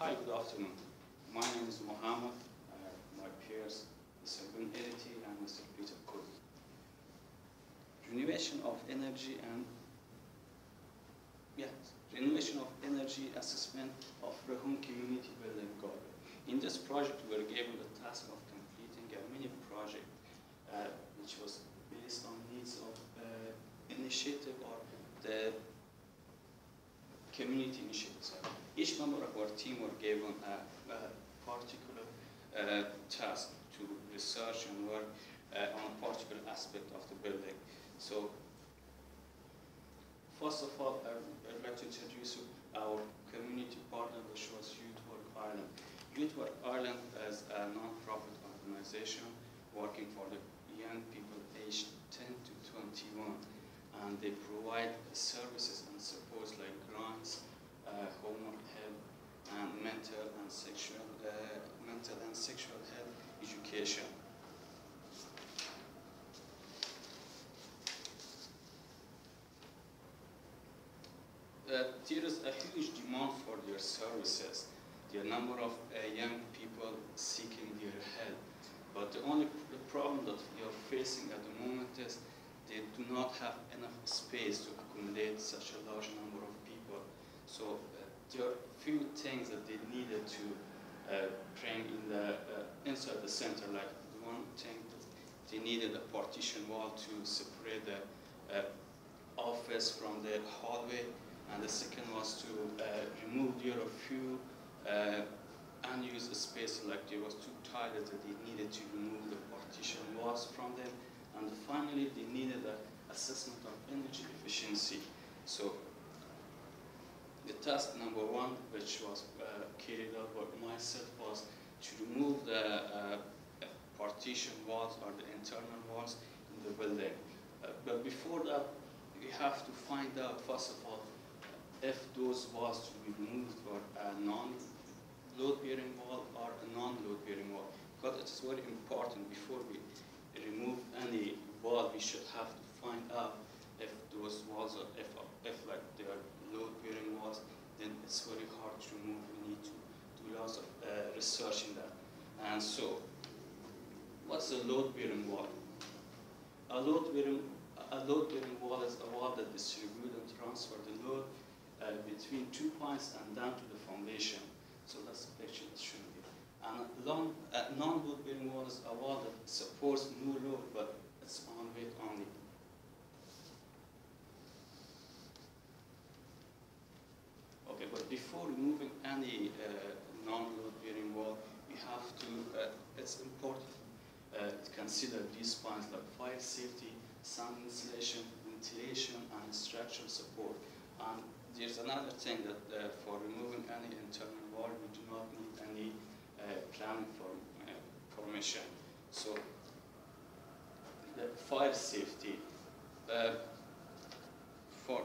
Hi, good afternoon. My name is Mohammed. My peers, Mr. Bin Eriti and Mr. Peter Kut. Renovation of energy and renovation of energy assessment of Rahun community building garden. In this project, we were given the task of completing a mini project which was based on needs of initiative or the community initiatives. Each member of our team were given a particular task to research and work on a particular aspect of the building. So, first of all, I'd like to introduce you our community partner, which was Youth Work Ireland. Youth Work Ireland is a non-profit organization working for the young people aged 10 to 21, and they provide services and supports like grants, homework help, and mental and sexual health education. There is a huge demand for their services. There are a number of young people seeking their help. But the problem that we are facing at the moment is they do not have enough space to accommodate such a large number of people. So there are few things that they needed to bring in the inside the center. Like the one thing that they needed a partition wall to separate the office from the hallway, and the second was to remove there a few unused space, like there was two toilets that they needed to remove the partition walls from them, and finally they needed an assessment of energy efficiency. So the task number one, which was carried out by myself, was to remove the partition walls or the internal walls in the building. But before that, we have to find out, first of all, if those walls to be removed for a non-load-bearing wall or a non-load-bearing wall. Because it is very important, before we remove any wall, we should have to find out if those walls are, if like they are load-bearing walls, then it's very hard to remove. We need to do lots of research in that. And so, what's a load-bearing wall? A load-bearing wall is a wall that distributes and transfers the load between 2 points and down to the foundation. So that's the picture that should be. And a non-load-bearing wall is a wall that supports no load, but it's on weight only. Okay, but before removing any non-load-bearing wall, we have to, it's important to consider these points like fire safety, sound insulation, ventilation, and structural support. And there's another thing that for removing any internal wall, we do not need any planning permission. So the fire safety, for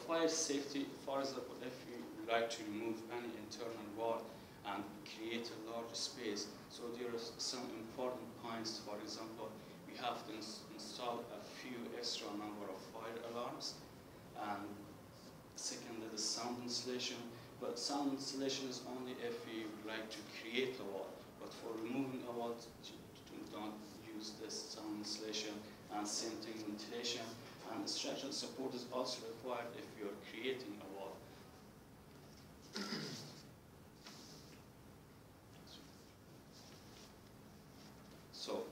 fire safety, for example, if you like to remove any internal wall and create a large space, so there are some important points. For example, we have to install a few extra number of fire alarms, and secondly, the sound insulation. But sound insulation is only if you like to create a wall. But for removing a wall, you don't use this sound insulation. And same thing, ventilation. And structural support is also required if you're creating a wall. So,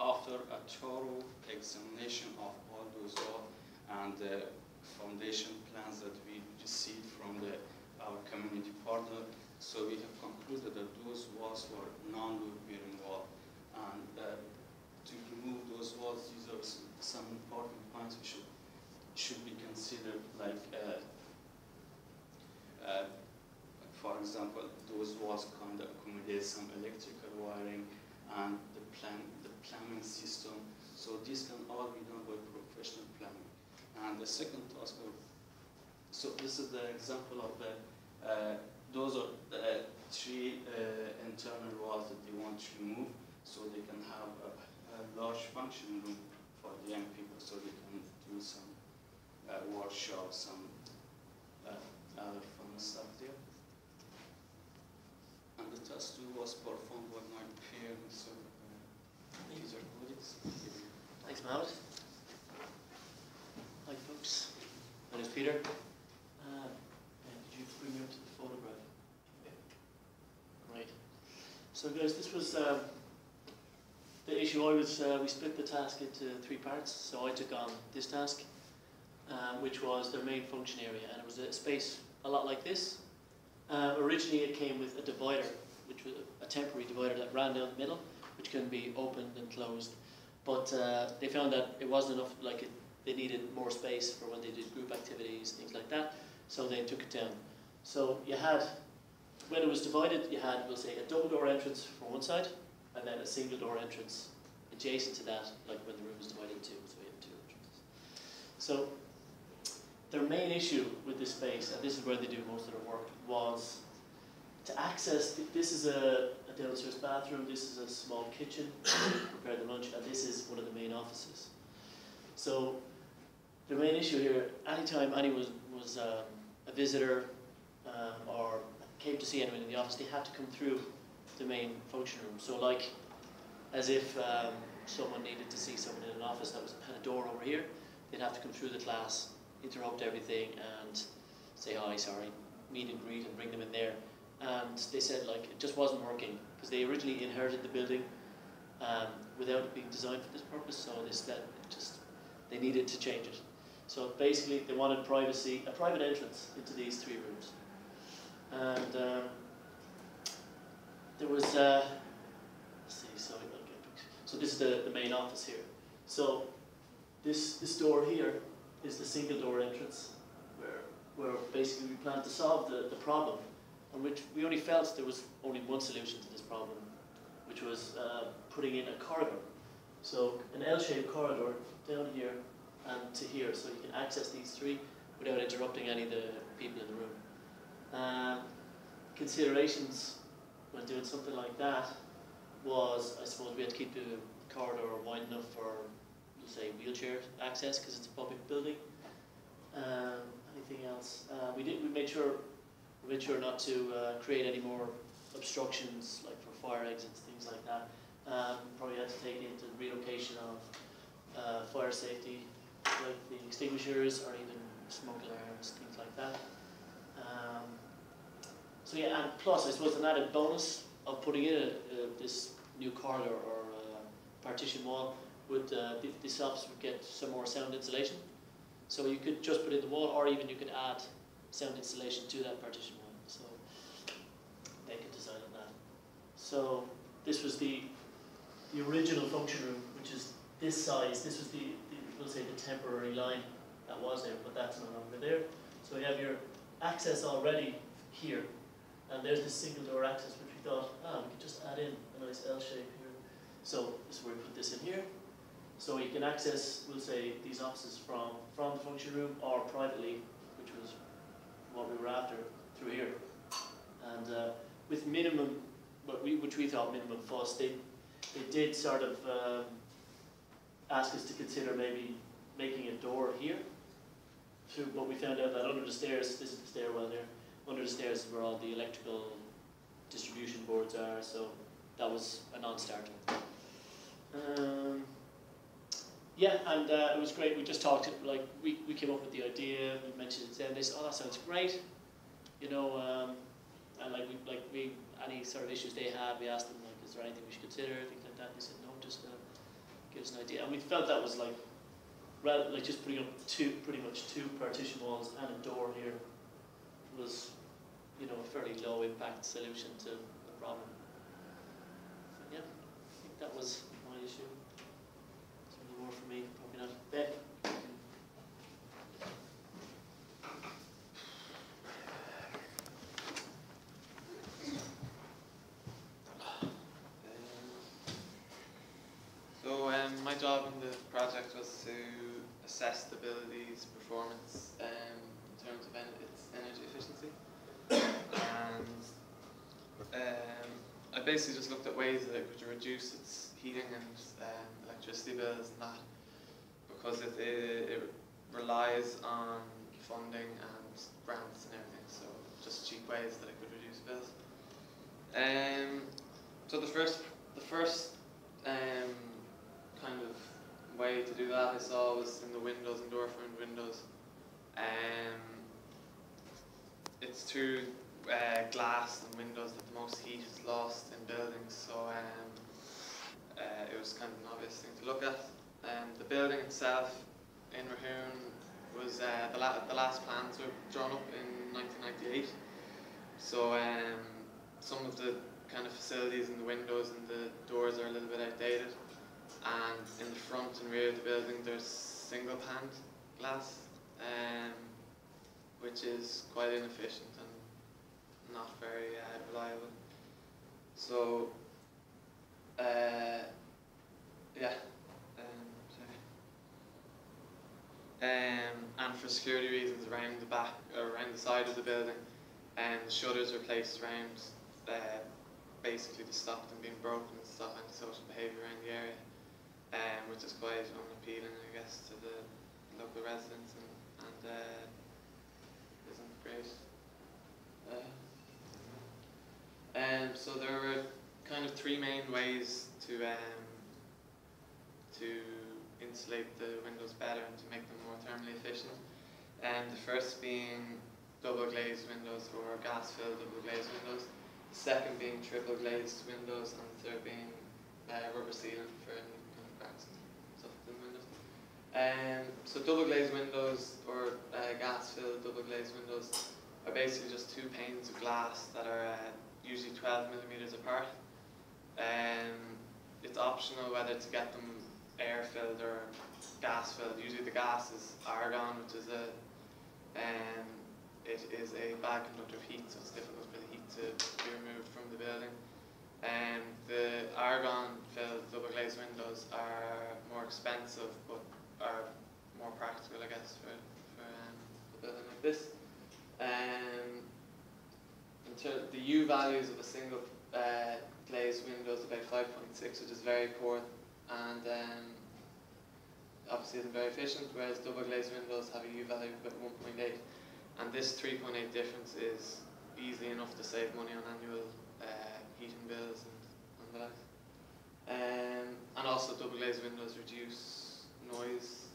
after a thorough examination of all those walls and the foundation plans that we received from our community partner, so we have concluded that those walls were non-load-bearing walls. And to remove those walls, these are some important points we should be considered, like for example, those walls kind of accommodate some electrical wiring and the plumbing system. So this can all be done by professional plumbing. And the second task, so this is the example of the, those are the three internal walls that they want to remove, so they can have a large function room for the young people, so they can do some workshops, some was performed by my parents. So these are audits. Thanks, Mohammed. Hi, folks. My name's Peter. Did you bring me up to the photograph? Right. So, guys, this was the issue. We split the task into 3 parts. So I took on this task, which was their main function area, and it was a space a lot like this. Originally, it came with a divider, which was a temporary divider that ran down the middle, which can be opened and closed. But they found that it wasn't enough. They needed more space for when they did group activities, things like that. So they took it down. So you had, when it was divided, you had, we'll say, a double door entrance from one side, and then a single door entrance adjacent to that, like when the room was divided in 2. So we had 2 entrances. So their main issue with this space, and this is where they do most of their work, was to access. This is a downstairs bathroom. This is a small kitchen to prepare the lunch, and this is one of the main offices. So the main issue here, anytime anyone was a visitor or came to see anyone in the office, they had to come through the main function room. So like, as if someone needed to see someone in an office that had a door over here, they'd have to come through the class, interrupt everything, and say, hi, sorry, meet and greet, and bring them in there. And they said it just wasn't working, because they originally inherited the building without it being designed for this purpose, so they needed to change it. So basically, they wanted privacy, a private entrance into these 3 rooms. And there was, let's see, so this is the main office here. So this door here is the single door entrance, where basically we planned to solve the problem, on which we only felt there was only one solution to this problem, which was putting in a corridor. So an L-shaped corridor down here and to here, so you can access these 3 without interrupting any of the people in the room. Considerations when doing something like that was, I suppose, we had to keep the corridor wide enough for, say, wheelchair access, because it's a public building. Anything else? We made sure not to create any more obstructions, like for fire exits, things like that. Probably had to take into relocation of fire safety, like the extinguishers or even smoke alarms, things like that. So yeah, and plus, I suppose, an added bonus of putting in this new corridor or partition wall would this office would get some more sound insulation. So you could just put in the wall, or even you could add sound insulation to that partition wall. So they could design on that. So this was the original function room, which is this size. This was we'll say the temporary line that was there, but that's no longer there. So you have your access already here, and there's the single door access, which we thought, we could just add in a nice L shape here. So this is where we put this in here. So you can access, we'll say, these offices from the function room or privately, which was what we were after, through here. And with minimum, which we thought minimum fuss, they did sort of ask us to consider maybe making a door here. But we found out that under the stairs, this is the stairwell there, under the stairs is where all the electrical distribution boards are, so that was a non-starter. Yeah, and it was great. We just talked, we came up with the idea, we mentioned it to them, they said, oh, that sounds great, you know, and any sort of issues they had, we asked them, is there anything we should consider, things like that. They said, no, just give us an idea. And we felt that was just putting up pretty much two partition walls and a door here was, a fairly low impact solution to the problem. So yeah, I think that was my issue. Something more for me, probably not. Ben? My job in the project was to assess the building's performance in terms of its energy efficiency. And I basically just looked at ways that it could reduce its heating and electricity bills and that, because it relies on funding and grants and everything, so just cheap ways that it could reduce bills. So the first kind of way to do that I saw was in the windows and door frame windows. It's through glass and windows that the most heat is lost in buildings, so it was kind of an obvious thing to look at. The building itself in Rahoon was the last plans were drawn up in 1998. So some of the kind of facilities and the windows and the doors are a little bit outdated, and in the front and rear of the building there's single paned glass, which is quite inefficient and not very reliable. So yeah, and for security reasons around the back or around the side of the building, and the shutters were placed around basically to stop them being broken and stop antisocial behaviour around the area, which is quite unappealing, I guess, to the local residents and isn't great. So there were kind of three main ways to insulate the windows better and to make them more thermally efficient. The first being double glazed windows or gas filled double glazed windows. The second being triple glazed windows, and the third being rubber sealant for any kind of cracks and stuff in the windows. So double glazed windows or gas filled double glazed windows are basically just two panes of glass that are usually 12 millimeters apart. It's optional whether to get them air filled or gas filled. Usually the gas is argon, which is it is a bad conductor of heat, so it's difficult for the heat to be removed from the building. The argon filled double glazed windows are more expensive but are more practical, I guess, for a building like this. The U values of a single glazed window is about 5.6, which is very poor, and obviously isn't very efficient, whereas double glazed windows have a U value of about 1.8, and this 3.8 difference is easily enough to save money on annual heating bills and the like. And also double glazed windows reduce noise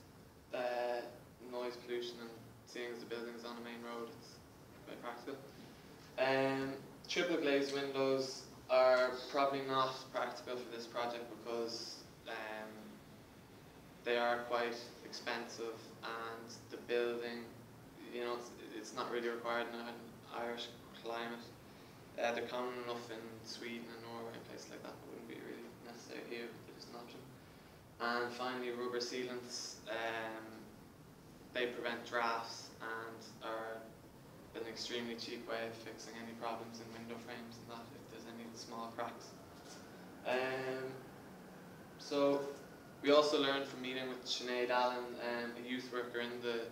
pollution, and seeing as the building is on a main road, it's quite practical. Triple glazed windows are probably not practical for this project because they are quite expensive, and the building, it's not really required in an Irish climate. They're common enough in Sweden and Norway and places like that, but wouldn't be really necessary here, but they're just an option. And finally, rubber sealants. They prevent drafts and are an extremely cheap way of fixing any problems in window frames and that, if there's any small cracks. So we also learned from meeting with Sinead Allen, a youth worker in the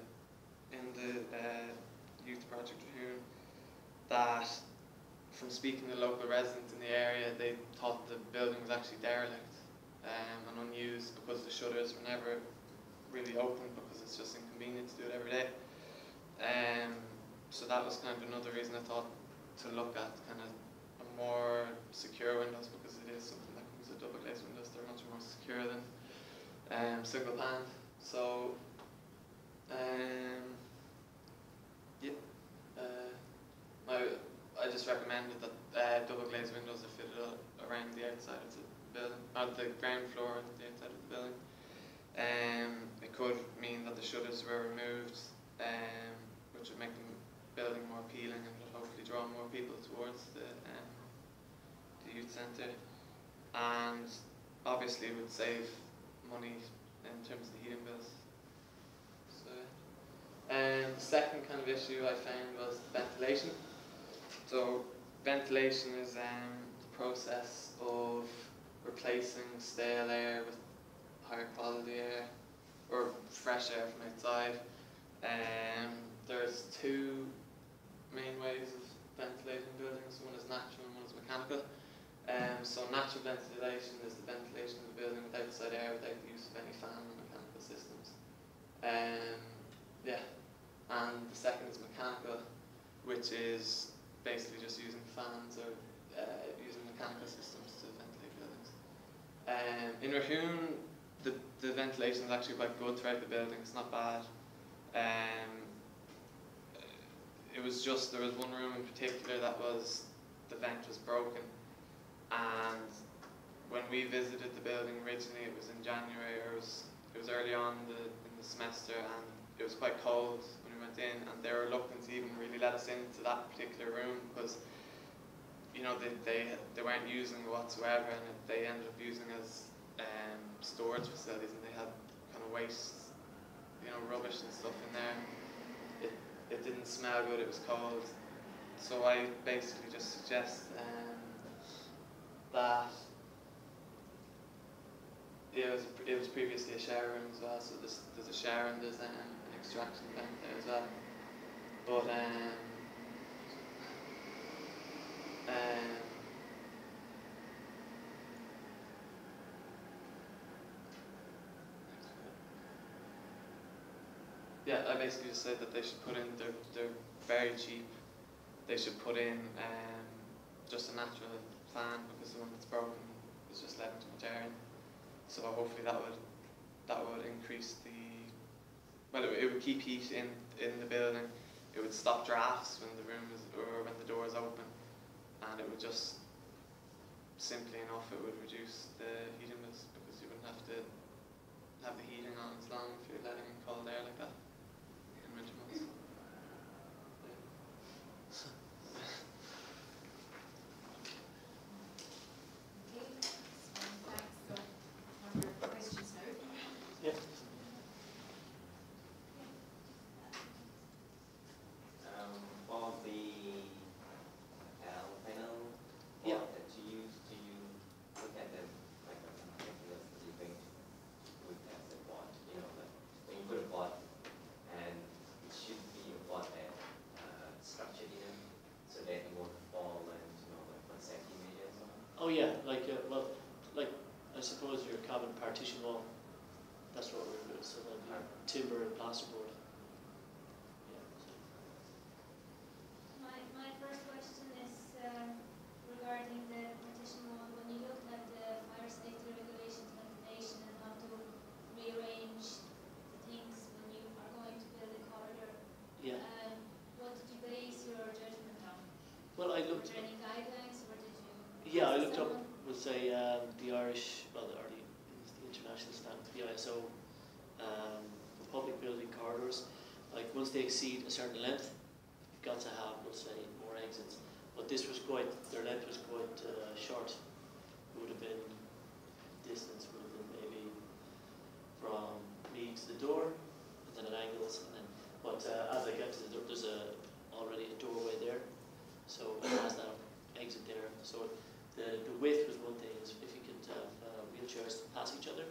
youth project here, that from speaking to local residents in the area, they thought the building was actually derelict and unused because the shutters were never really open because it's just inconvenient to do it every day. So that was kind of another reason I thought to look at kind of a more secure windows, because it is something that comes with double glazed windows. They're much more secure than single pan. So I just recommended that double glazed windows are fitted around the outside of the building, or the ground floor and the outside of the building. It could mean that the shutters were removed, which would make the building more appealing and would hopefully draw more people towards the youth centre, and obviously would save money in terms of the heating bills. So, the second kind of issue I found was ventilation. So ventilation is the process of replacing stale air with higher quality air or fresh air from outside. There's two main ways of ventilating buildings. One is natural and one is mechanical. So natural ventilation is the ventilation of the building with outside air without the use of any fan or mechanical systems. And the second is mechanical, which is basically just using fans or using mechanical systems to ventilate buildings. In Rahoon, the ventilation is actually quite good throughout the building. It's not bad. It was just, there was one room in particular that was, the vent was broken, and when we visited the building originally, it was in January, or it was early on in the semester, and it was quite cold when we went in, and they were reluctant to even really let us into that particular room because, you know, they weren't using it whatsoever, and they ended up using it as storage facilities, and they had kind of waste, you know, rubbish and stuff in there. It didn't smell good, it was cold. So I basically just suggest that it was previously a shower room as well, so there's a shower and there's an extraction vent there as well. But yeah, I basically just said that they should put in, they're very cheap, they should put in just a natural fan, because the one that's broken is just letting too much air in. So hopefully that would increase the, well, it would keep heat in the building, it would stop drafts when the room is, or when the door is open, and it would just, simply enough, it would reduce the heating bills, because you wouldn't have to have the heating on as long if you're letting in cold air like that in winter months. Yeah. For the panel Yeah. that you use, do you look at them like a materials that you think would as a board? You know, like when you put a board, and it should be a board that structured in, so that it won't fall and, you know, like 1 centimeter or something. Oh yeah, like well, like I suppose your common partition wall. That's what we're doing. So that'd be timber and plasterboard. Yeah. So. My first question is regarding the partition wall. When you look at the fire safety regulations, ventilation, and how to rearrange the things when you are going to build a corridor, Yeah. what did you base your judgment on? Well, I Were looked. there any guidelines, or did you? Yeah, I looked up. someone? We'll say the Irish, well, the international standard, the ISO, for public building corridors. Like once they exceed a certain length, you've got to have, we'll say, more exits. But this was quite, their length was quite short. It would have been, distance would have been maybe from me to the door, and then at angles, and then. But as I get to the door, there's already a doorway there, so it has that exit there. So the width was one thing, is if you could have wheelchairs pass each other.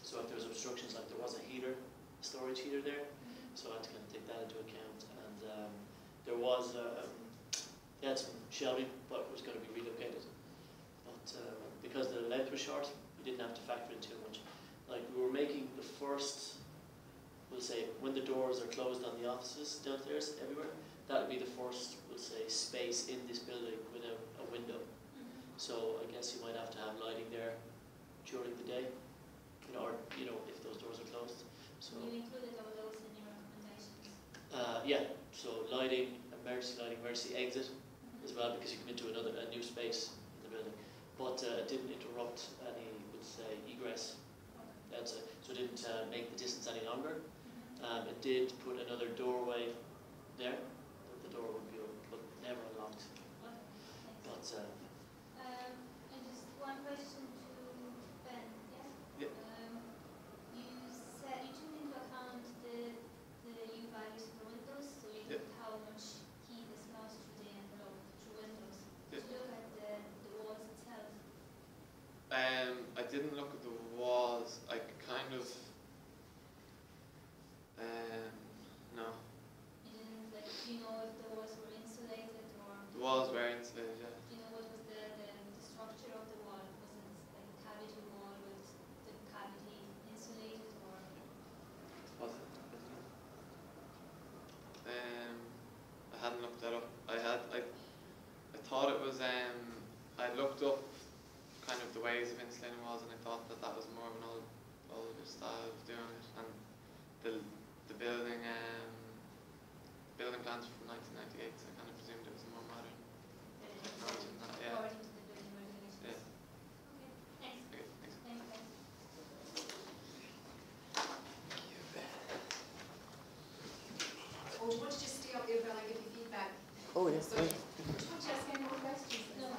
So if there was obstructions, like there was a heater, storage heater there, so I had to kind of take that into account. And there was, they had some shelving, but it was going to be relocated. But because the length was short, we didn't have to factor in too much. Like we were making the first, we'll say, when the doors are closed on the offices downstairs, everywhere, that would be the first, we'll say, space in this building with a window. So I guess you might have to have lighting there during the day, you know, or you know, if those doors are closed. So You included all those in your recommendations. yeah, so lighting, emergency exit as well, because you come into a new space in the building. But it didn't interrupt any, would say, egress. So it didn't make the distance any longer. It did put another doorway there, that the door would be open, but never unlocked. Okay, thanks. But And just one question to Ben, yes? Yeah. You said you took into account the U values for windows, so you Yeah. looked how much heat is lost through the envelope through windows. Yeah. Did you look at the walls itself? I didn't look at the walls. I kind of, no. You didn't, like, do you know if the walls were insulated, or The walls were insulated, yeah. do you know what was the structure of the wall? Was it like a cavity wall with the cavity insulated, or? Was it? I hadn't looked that up. I thought it was, I looked up So, do you want to ask any more questions? No.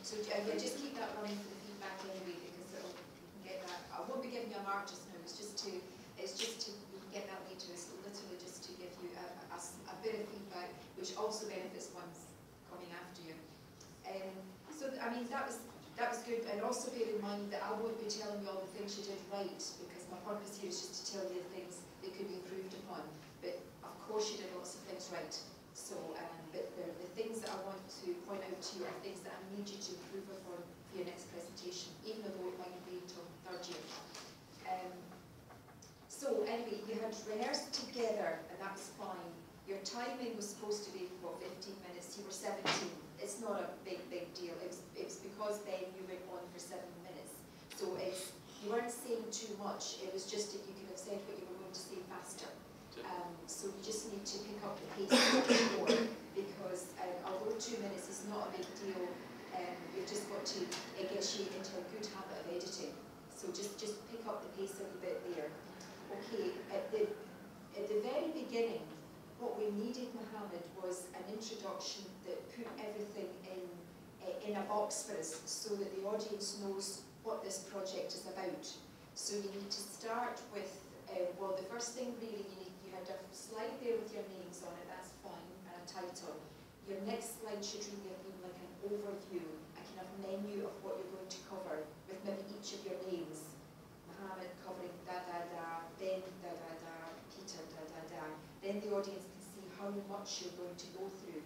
So yeah, just keep that running for the feedback anyway, because it'll, you can get that. I won't be giving you a mark just now. It's just to you can get that later. It's literally just to give you a bit of feedback, which also benefits ones coming after you. So I mean that was good, and also bear in mind that I won't be telling you all the things you did right, because my purpose here is just to tell you the things that could be improved upon. But of course you did lots of things right. So, but the things that I want to point out to you are things that I need you to improve upon for your next presentation, even though it might be until third year. So anyway, you had rehearsed together, and that was fine. Your timing was supposed to be, what, 15 minutes? You were 17. It's not a big deal. It was because then you went on for 7 minutes. So you weren't saying too much. It was just if you could have said what you were going to say faster. So you just need to pick up the pace a bit more, because although 2 minutes is not a big deal, you've just got to, it gets you into a good habit of editing. So just pick up the pace a little bit there. Okay, at the very beginning, what we needed, Mohammed, was an introduction that put everything in a box for us, so that the audience knows what this project is about. So you need to start with, well, the first thing really, you had a slide there with your names on it, that's fine, and a title. Your next slide should really have been like an overview, a kind of menu of what you're going to cover, with maybe each of your names. Mohammed covering da-da-da, Ben da-da-da, Peter da-da-da. Then the audience can see how much you're going to go through.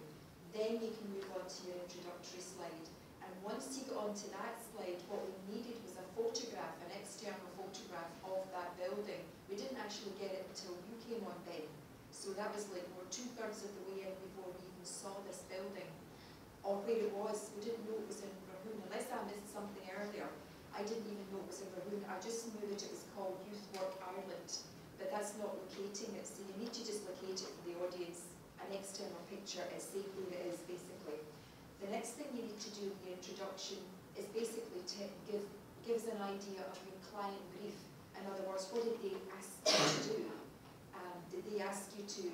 Then you can move on to your introductory slide. And once you got onto that slide, what we needed was a photograph, an external photograph of that building. We didn't actually get it until you came on, Ben. So that was like we're 2/3 of the way in before we even saw this building. Or where it was, we didn't know it was in Rahoon. Unless I missed something earlier, I didn't even know it was in Rahoon. I just knew that it was called Youth Work Ireland. But that's not locating it, so you need to just locate it for the audience, an external picture, and say who it is, basically. The next thing you need to do in the introduction is basically to gives an idea of your client brief. In other words, what did they ask you to do? Did they ask you to,